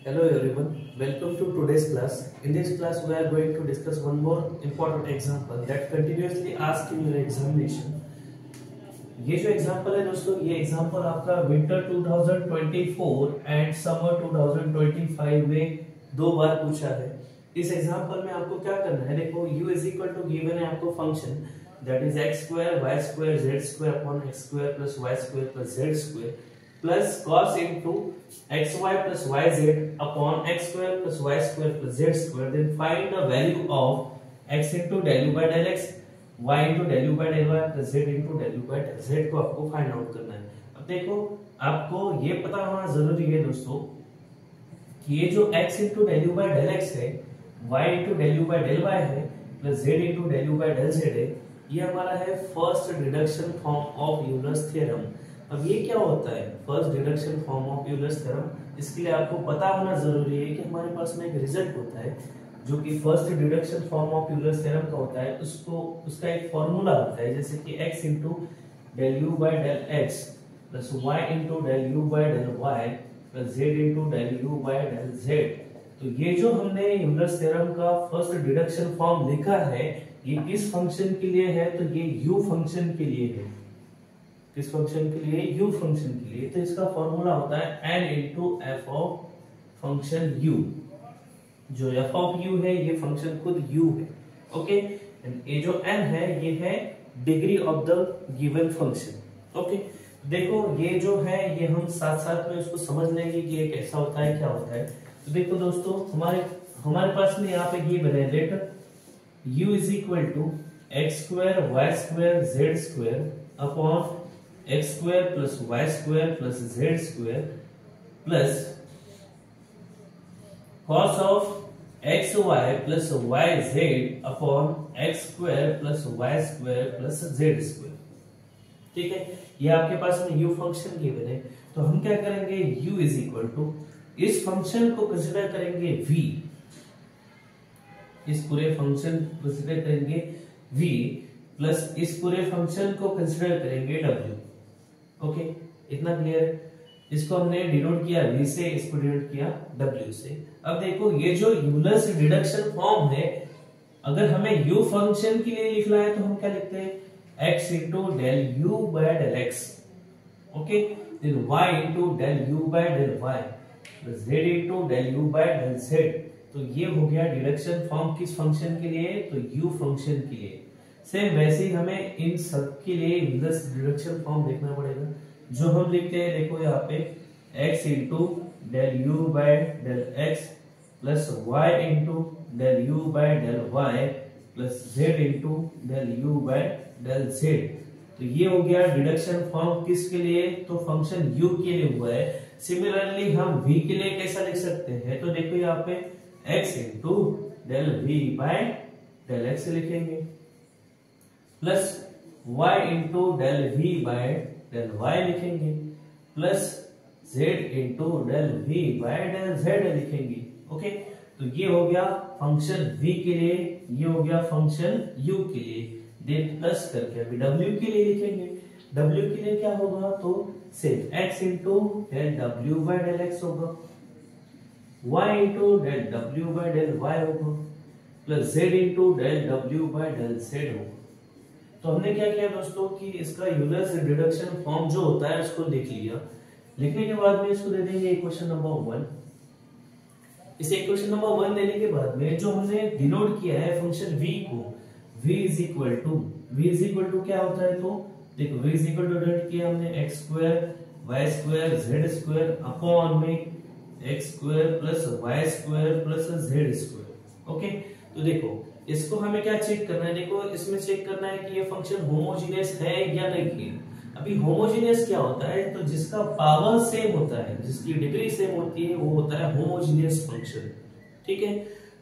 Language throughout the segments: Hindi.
Hello everyone, welcome to today's class. In this class we are going to discuss one more important example that continuously asked in your examination. ये जो एग्जांपल है दोस्तों, ये एग्जांपल आपका विंटर 2024 एंड समर 2025 में दो बार पूछा है। इस एग्जांपल में आपको क्या करना है, देखो u is equal to given है आपको function that is x square y square z square upon x square plus y square plus z square plus cos into xy plus yz upon x square plus y square plus z square. Then find the value of x into del u by del x, y into del u by del y plus z into del u by del z को आपको फाइंड आउट करना है। अब देखो आपको ये पता होना जरूरी है दोस्तों कि ये जो x into del u by del x है, y into del u by del y है plus z into del u by del z है, ये हमारा है first deduction form of Euler's theorem. अब ये क्या होता है first deduction form of Euler's theorem, इसके लिए आपको पता होना जरूरी है कि हमारे पास में एक रिजल्ट होता है जो कि first deduction form of Euler's theorem का होता है। उसका एक फॉर्मूला होता है जैसे कि x into del u by del x plus y into del u by del y plus z into del u by del z। तो ये जो हमने यूलर्स थ्योरम का फर्स्ट डिडक्शन फॉर्म लिखा है ये किस फंक्शन के लिए है, तो ये u फंक्शन के लिए है। किस फंक्शन के लिए? u फंक्शन के लिए। तो इसका फॉर्मूला होता है n into f of function u। जो f ऑफ u है ये फंक्शन खुद u है, ओके। ये जो n है ये है degree of the given function, okay. देखो ये जो है ये हम साथ साथ में उसको समझ लेंगे कि ये कैसा होता है, क्या होता है। तो देखो दोस्तों हमारे पास में यहाँ पे ये बने let u is equal to x square y square z square upon x square plus y square plus z square plus cos of x y plus y z upon x square plus y square plus z square. ठीक है, ये आपके पास में u फंक्शन गिवन है। तो हम क्या करेंगे, u इज इक्वल टू इस फंक्शन को कंसीडर करेंगे v, इस पूरे फंक्शन को कंसीडर करेंगे v प्लस इस पूरे फंक्शन को कंसीडर करेंगे w, ओके। इतना क्लियर है। इसको हमने डिनोट किया v से, इसको डिनोट किया w से। अब देखो ये जो यूलर्स डिडक्शन फॉर्म है, अगर हमें u फंक्शन के लिए लिखना है तो हम क्या लिखते हैं, x into del u by del x, okay. Then y into del u by del y plus z into del u by del z। तो ये हो गया डिडक्शन फॉर्म किस फंक्शन के लिए, तो u फंक्शन के लिए। सेम वैसे ही हमें इन सब के लिए यूलर्स डिडक्शन फॉर्म देखना पड़ेगा जो हम लिखते हैं। देखो यहाँ पे x into del u by del x plus y into del u by del y plus z into del u by del z। तो ये हो गया डिडक्शन फॉर्म किसके लिए, तो फंक्शन u के लिए हुआ है। सिमिलरली हम v के लिए कैसा लिख सकते हैं, तो देखो यहाँ पे x into del v by del x लिखेंगे plus y into del v by del y लिखेंगे plus z into del v by del z लिखेंगे, ओके। तो ये हो गया फंक्शन v के लिए, ये हो गया फंक्शन u के लिए। देन प्लस करके अभी w के लिए लिखेंगे। w के लिए क्या होगा, तो सिर्फ x into del w by del x होगा, y into del w by del y होगा plus z into del w by del z होगा। तो हमने क्या किया दोस्तों कि इसका यूलर्स डिडक्शन फॉर्म जो होता है उसको लिख लिया। लिखने के बाद में इसको दे देंगे इक्वेशन नंबर 1। इस इक्वेशन नंबर 1 देने के बाद में जो हमने डिनोट किया है फंक्शन v को, v इज इक्वल टू क्या होता है, तो देखो v is equal to denote किया हमने x square y square z square upon में x square plus y square plus z square, okay. तो देखो इसको हमें क्या चेक करना है, देखो इसमें चेक करना है कि ये फंक्शन होमोजेनियस है या नहीं है। अभी होमोजेनियस क्या होता है, तो जिसका पावर सेम होता है, जिसकी डिग्री सेम होती है वो होता है होमोजेनियस फंक्शन, ठीक है।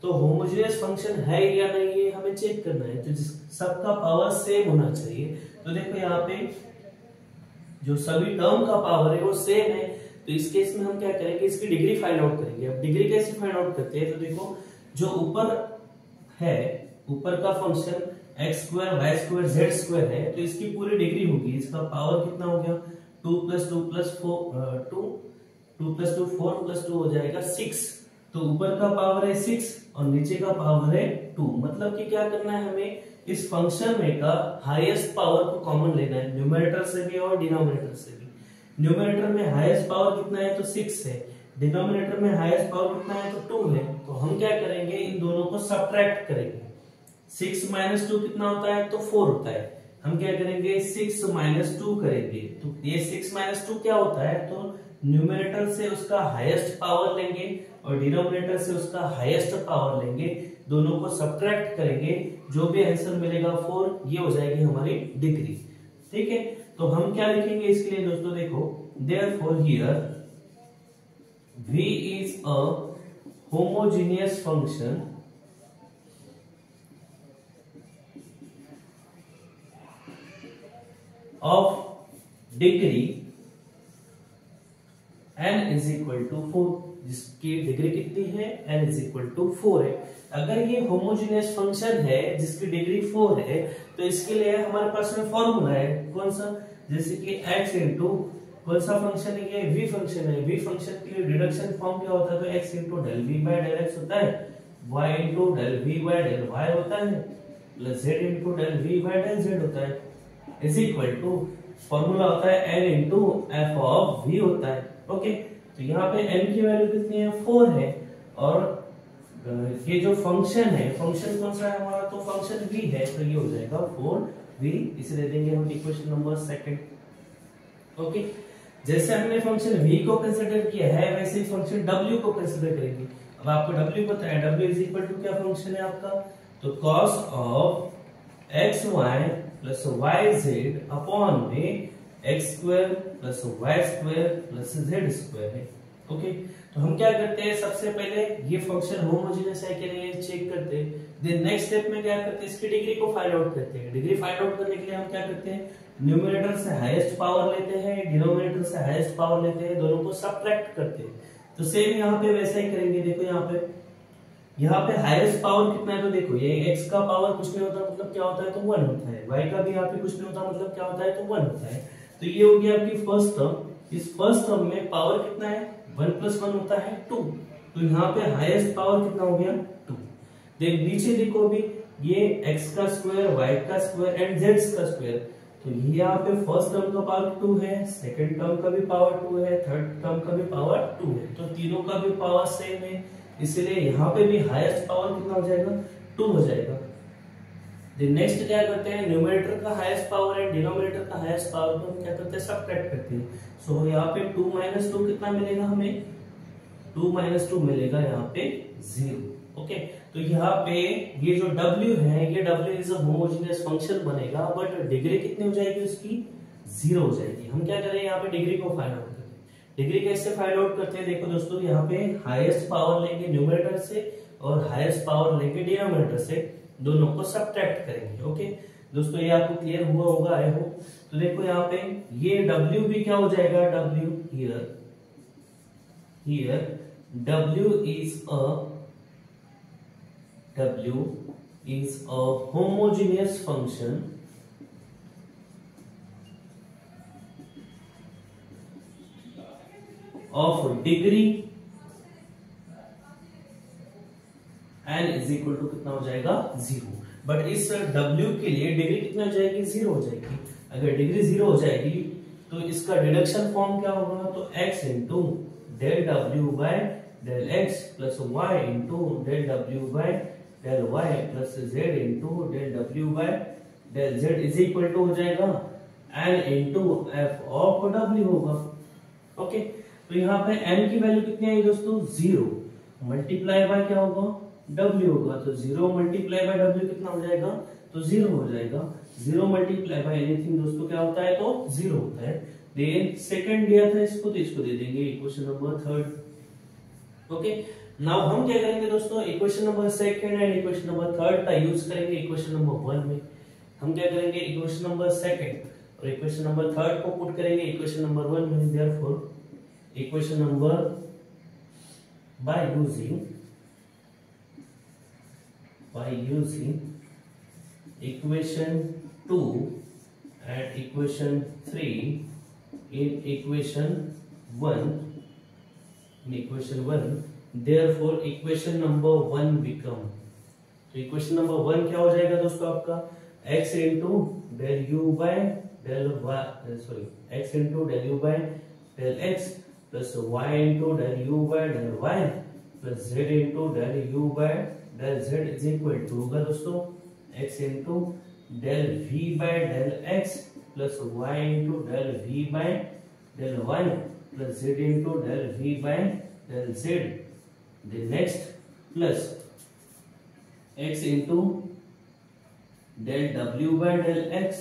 तो होमोजेनियस फंक्शन है या नहीं है हमें चेक करना है, तो सबका पावर सेम होना चाहिए। तो देखो यहाँ पे जो सभी टर्म का पावर है वो सेम है, तो इस केस में हम क्या करेंगे, इसकी डिग्री फाइंड आउट करेंगे। अब डिग्री कैसे फाइंड आउट करते हैं, तो देखो जो ऊपर है, ऊपर का function x square y square z square है, तो इसकी पूरी डिग्री होगी, इसका पावर कितना हो गया 2 + 2 + 4 2 2 प्लस 2 4 प्लस 2 हो जाएगा 6। तो ऊपर का पावर है 6 और नीचे का पावर है 2। मतलब कि क्या करना है हमें, इस फंक्शन में का हाईएस्ट पावर को कॉमन लेना है, न्यूमरेटर से भी और डिनोमिनेटर से भी। न्यूमरेटर में हाईएस्ट पावर कितना है तो 6 है, डिनोमिनेटर में हाईएस्ट पावर कितना है तो 2 है। तो हम क्या करेंगे, इन दोनों को सब्ट्रैक्ट करेंगे। 6 माइनस 2 कितना होता है तो 4 होता है। हम क्या करेंगे 6 माइनस 2 करेंगे, तो ये 6 माइनस 2 क्या होता है तो न्यूमरेटर से उसका हाईएस्ट पावर लेंगे और डिनोमिनेटर से उसका हाईएस्ट पावर लेंगे, दोनों को सब्ट्रैक्ट करेंगे, जो भी आंसर मिलेगा 4, ये हो जाएगी हमारी डिग्री। ठीक है, तो हम क्या लिखेंगे इसके लिए दोस्तों, देखो therefore here v is a homogeneous function of degree n is equal to 4, जिसकी डिग्री कितनी है n is equal to 4 है। अगर ये होमोजेनियस फंक्शन है जिसकी डिग्री 4 है, तो इसके लिए हमारे पास में फॉर्मूला है, कौन सा, जैसे कि x इंटू कौन सा फंक्शन है, ये v फंक्शन है। v फंक्शन के लिए डिडक्शन फॉर्म क्या होता है तो x into del v by del x होता है, y into del v by del y होता है, plus z into del v by del z होता है, इज इक्वल टू फॉर्मूला होता है n into f of v होता है। ओके, तो यहाँ पे n की वैल्यू कितनी है 4 है, और ये जो फंक्शन है, फंक्शन कौन सा है हमारा तो फंक्शन v है, तो ये हो जाएगा 4v, इसे दे देंगे हम इक्वेशन नंबर सेकंड। ओके, जैसे हमने फंक्शन v को कंसीडर किया है, वैसे ही फंक्शन w को कंसीडर करेंगे। अब आपको w पता है, w इज इक्वल टू क्या फंक्शन है आपका तो cos of x y plus y z upon में x square plus y square plus z square है। ओके, तो हम क्या करते हैं, सबसे पहले ये फंक्शन होमोजेनियस है कि नहीं चेक करते हैं, देन नेक्स्ट स्टेप में क्या करते हैं, इसकी डिग्री को फाइंड आउट करते हैं। डिग्री फाइंड आउट करने के लिए हम क्या करते हैं, न्यूमरेटर से हाईएस्ट पावर लेते हैं, डिनोमिनेटर से हाईएस्ट पावर लेते हैं, दोनों को सब्ट्रैक्ट करते हैं। तो सेम यहाँ पे वैसा ही करेंगे। देखो यहाँ पे हाईएस्ट पावर कितना है तो देखो ये x का पावर कुछ नहीं होता मतलब क्या होता है तो 1 होता है, y का भी यहाँ पे कुछ नहीं होता मतलब क्या होता है तो 1 होता है। तो ये हो गया आपकी फर्स्ट टर्म। इस फर्स्ट टर्म में पावर कितना है 1 प्लस 1 होता है 2, तो यहाँ पे हाईएस्ट पावर कितना हो गया 2। देख नीचे देखो अभी ये x का स्क्वायर, y का स्क्वायर एंड z का स्क्वायर, तो ये यहाँ पे फर्स्ट टर्म का पावर 2 है, सेकंड टर्म का भी पावर 2 है, थर्ड टर्म का भी पावर 2 है, तो तीनों का भी पावर सेम है, इसलिए यहाँ पे भी हाईएस्ट पावर कितना हो जाएगा 2 हो जाएगा। नेक्स्ट क्या करते हैं, न्यूमरेटर का हाईएस्ट पावर है, डिनोमिनेटर का हाईएस्ट पावर को क्या करते हैं सब्ट्रैक्ट करते हैं। सो यहाँ पे 2 माइनस 2 कितना मिलेगा हमें, 2 माइनस 2 मिलेगा यहाँ पे 0। ओके, तो यहाँ पे ये जो w है, ये w is a homogeneous function बनेगा, बट डिग्री कितनी हो जाएगी उसकी 0 हो जाएगी। हम क्या करें यहाँ पे डिग्री को फाइंड आउट करें। डिग्री कैसे फाइंड आउट करते हैं, देखो दोस्तों यहाँ पे हाईएस्ट पावर लेंगे न्यूमरेटर से और हाईएस्ट पावर लेंगे डिनोमिनेटर से, दोनों को सब्ट्रैक्ट करेंगे। ओके दोस्तों, ये आपको क्लियर हुआ होगा आई होप। तो देखो यहाँ पे ये w भी क्या हो जाएगा, w here w is a homogeneous function of degree n is equal to कितना हो जाएगा 0। बट इस w के लिए डिग्री कितना हो जाएगी 0 हो जाएगी। अगर डिग्री 0 हो जाएगी तो इसका डिडक्शन फॉर्म क्या होगा तो x into del w by del x plus y into del w by del y plus z into del w by del z is equal to हो जाएगा n into f of w होगा। ओके, तो यहाँ पे n की वैल्यू कितनी आई दोस्तों 0, मल्टीप्लाई बाय क्या होगा w होगा, तो 0 मल्टीप्लाई बाय w कितना हो जाएगा तो 0 हो जाएगा। 0 मल्टीप्लाई बाय एनीथिंग दोस्तों क्या होता है तो 0 होता है। देन सेकंड दिया था इसको, तो इसको दे देंगे equation number third. Okay, now हम क्या करेंगे दोस्तों, equation number second and equation number third का यूज करेंगे इक्वेशन नंबर 1 में। हम क्या करेंगे इक्वेशन नंबर सेकंड और इक्वेशन नंबर थर्ड को पुट करेंगे इक्वेशन नंबर 1 में। Therefore equation number by using equation 2 and equation 3 in equation 1 in equation 1, therefore equation number 1 become, तो इक्वेशन नंबर 1 क्या हो जाएगा दोस्तों आपका x into del u by del y, sorry x into del u by del x plus y into del u by del y plus z into del u by del z is equal to होगा दोस्तों x into del v by del x plus y into del v by del y plus z into del v by del z, the next plus x into del w by del x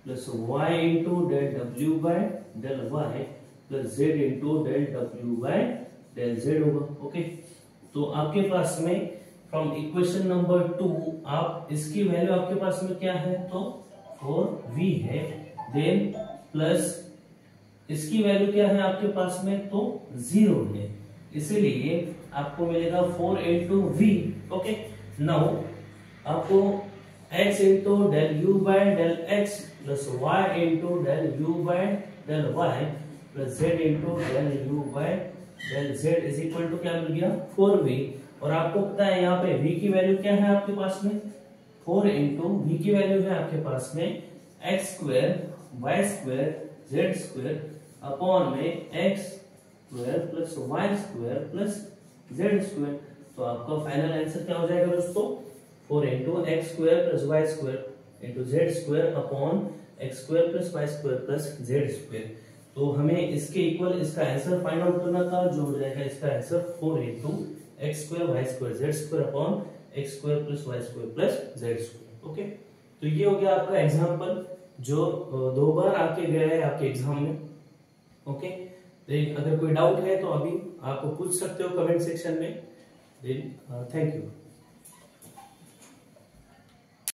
plus y into del w by del y plus z into del w by del z होगा। ओके, तो आपके पास में फ्रॉम इक्वेशन नंबर 2 आप इसकी वैल्यू आपके पास में क्या है तो 4v है, देन प्लस इसकी वैल्यू क्या है आपके पास में तो 0 है, इसीलिए आपको मिलेगा 4 इंटू वी। ओके, नाउ आपको x into del u by del x plus y into del u by del y plus z into del u by del z is equal to क्या मिल गया 4v। और आपको पता है यहाँ पे v की वैल्यू क्या है आपके पास में 4 इंटू v की वैल्यू है आपके पास में x square y square z square upon में x square plus y square plus z square. तो आपका फाइनल आंसर क्या हो जाएगा दोस्तों 4 into x square plus y square into z square upon x square plus y square plus z square. तो हमें इसके इक्वल इसका आंसर फाइंड आउट करना था, जो हो जाएगा इसका answer 4 into x square y square z square upon x square plus y square plus z square. Okay, तो ये हो गया आपका एग्जाम्पल जो 2 बार आके गया है आपके एग्जाम में। ओके, अगर कोई डाउट है तो अभी आप पूछ सकते हो कमेंट सेक्शन में। Thank you.